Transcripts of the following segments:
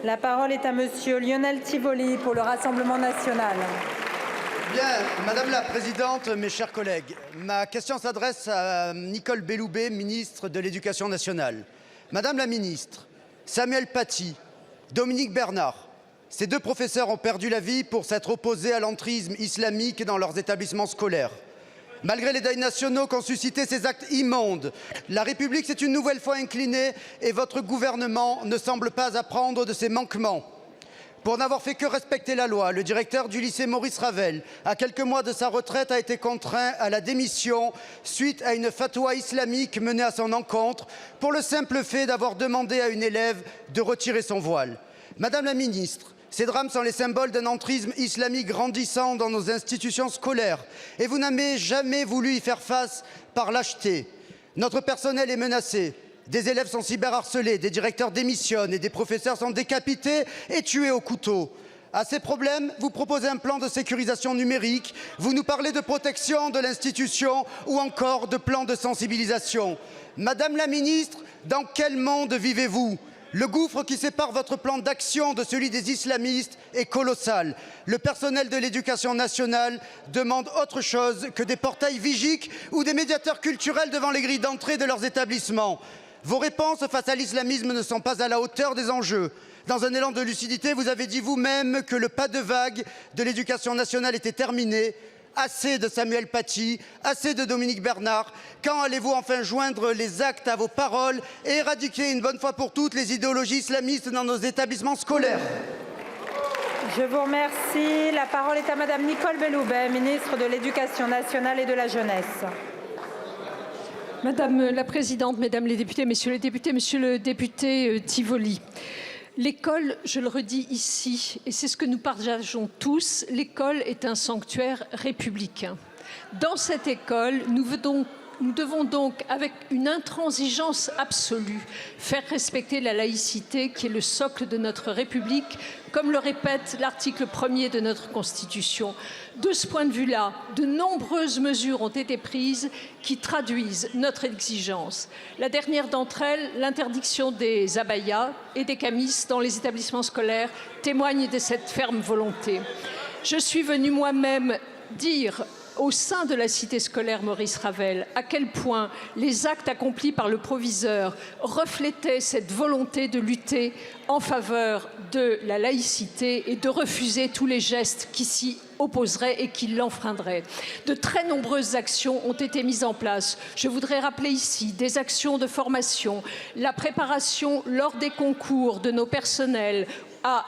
La parole est à Monsieur Lionel Tivoli pour le Rassemblement national. Bien, Madame la Présidente, mes chers collègues, ma question s'adresse à Nicole Belloubet, ministre de l'Éducation nationale. Madame la ministre, Samuel Paty, Dominique Bernard, ces deux professeurs ont perdu la vie pour s'être opposés à l'entrisme islamique dans leurs établissements scolaires. Malgré les deuils nationaux qu'ont suscité ces actes immondes, la République s'est une nouvelle fois inclinée et votre gouvernement ne semble pas apprendre de ses manquements. Pour n'avoir fait que respecter la loi, le directeur du lycée Maurice Ravel, à quelques mois de sa retraite, a été contraint à la démission suite à une fatwa islamique menée à son encontre pour le simple fait d'avoir demandé à une élève de retirer son voile. Madame la ministre, ces drames sont les symboles d'un entrisme islamique grandissant dans nos institutions scolaires et vous n'avez jamais voulu y faire face par lâcheté. Notre personnel est menacé. Des élèves sont cyberharcelés, des directeurs démissionnent et des professeurs sont décapités et tués au couteau. À ces problèmes, vous proposez un plan de sécurisation numérique, vous nous parlez de protection de l'institution ou encore de plan de sensibilisation. Madame la ministre, dans quel monde vivez-vous ? Le gouffre qui sépare votre plan d'action de celui des islamistes est colossal. Le personnel de l'éducation nationale demande autre chose que des portails vigiques ou des médiateurs culturels devant les grilles d'entrée de leurs établissements. Vos réponses face à l'islamisme ne sont pas à la hauteur des enjeux. Dans un élan de lucidité, vous avez dit vous-même que le pas de vague de l'éducation nationale était terminé. Assez de Samuel Paty, assez de Dominique Bernard. Quand allez-vous enfin joindre les actes à vos paroles et éradiquer une bonne fois pour toutes les idéologies islamistes dans nos établissements scolaires ? Je vous remercie. La parole est à Madame Nicole Belloubet, ministre de l'Éducation nationale et de la jeunesse. Madame la Présidente, Mesdames les députés, Messieurs le député Tivoli. L'école, je le redis ici, et c'est ce que nous partageons tous, l'école est un sanctuaire républicain. Dans cette école, nous devons donc, avec une intransigeance absolue, faire respecter la laïcité qui est le socle de notre République, comme le répète l'article 1er de notre Constitution. De ce point de vue-là, de nombreuses mesures ont été prises qui traduisent notre exigence. La dernière d'entre elles, l'interdiction des abayas et des camis dans les établissements scolaires, témoigne de cette ferme volonté. Je suis venue moi-même dire au sein de la cité scolaire Maurice Ravel, à quel point les actes accomplis par le proviseur reflétaient cette volonté de lutter en faveur de la laïcité et de refuser tous les gestes qui s'y opposeraient et qui l'enfreindraient. De très nombreuses actions ont été mises en place. Je voudrais rappeler ici des actions de formation, la préparation lors des concours de nos personnels à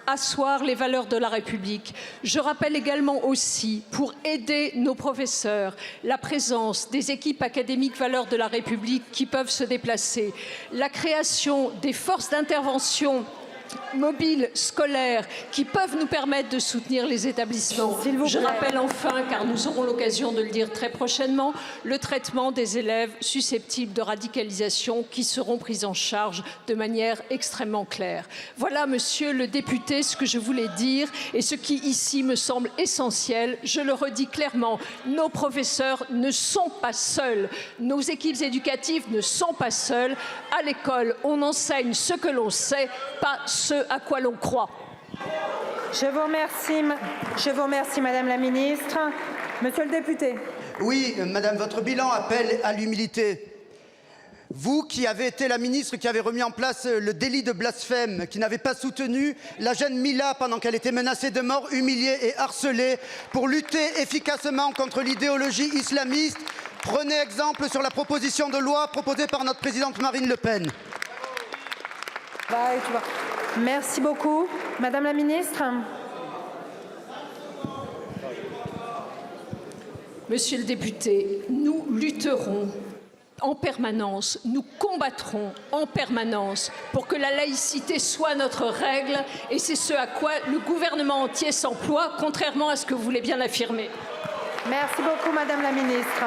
asseoir les valeurs de la République. Je rappelle également aussi, pour aider nos professeurs, la présence des équipes académiques valeurs de la République qui peuvent se déplacer, la création des forces d'intervention mobiles scolaires qui peuvent nous permettre de soutenir les établissements. Je rappelle enfin, car nous aurons l'occasion de le dire très prochainement, le traitement des élèves susceptibles de radicalisation qui seront pris en charge de manière extrêmement claire. Voilà, monsieur le député, ce que je voulais dire et ce qui ici me semble essentiel. Je le redis clairement, nos professeurs ne sont pas seuls, nos équipes éducatives ne sont pas seules. À l'école, on enseigne ce que l'on sait, pas ce à quoi l'on croit. Je vous remercie, Madame la Ministre. Monsieur le député. Oui, Madame, votre bilan appelle à l'humilité. Vous qui avez été la ministre qui avait remis en place le délit de blasphème, qui n'avait pas soutenu la jeune Mila pendant qu'elle était menacée de mort, humiliée et harcelée, pour lutter efficacement contre l'idéologie islamiste, prenez exemple sur la proposition de loi proposée par notre présidente Marine Le Pen. Merci beaucoup. Madame la Ministre. Monsieur le député, nous lutterons en permanence, nous combattrons en permanence pour que la laïcité soit notre règle et c'est ce à quoi le gouvernement entier s'emploie, contrairement à ce que vous voulez bien l'affirmer. Merci beaucoup, Madame la Ministre.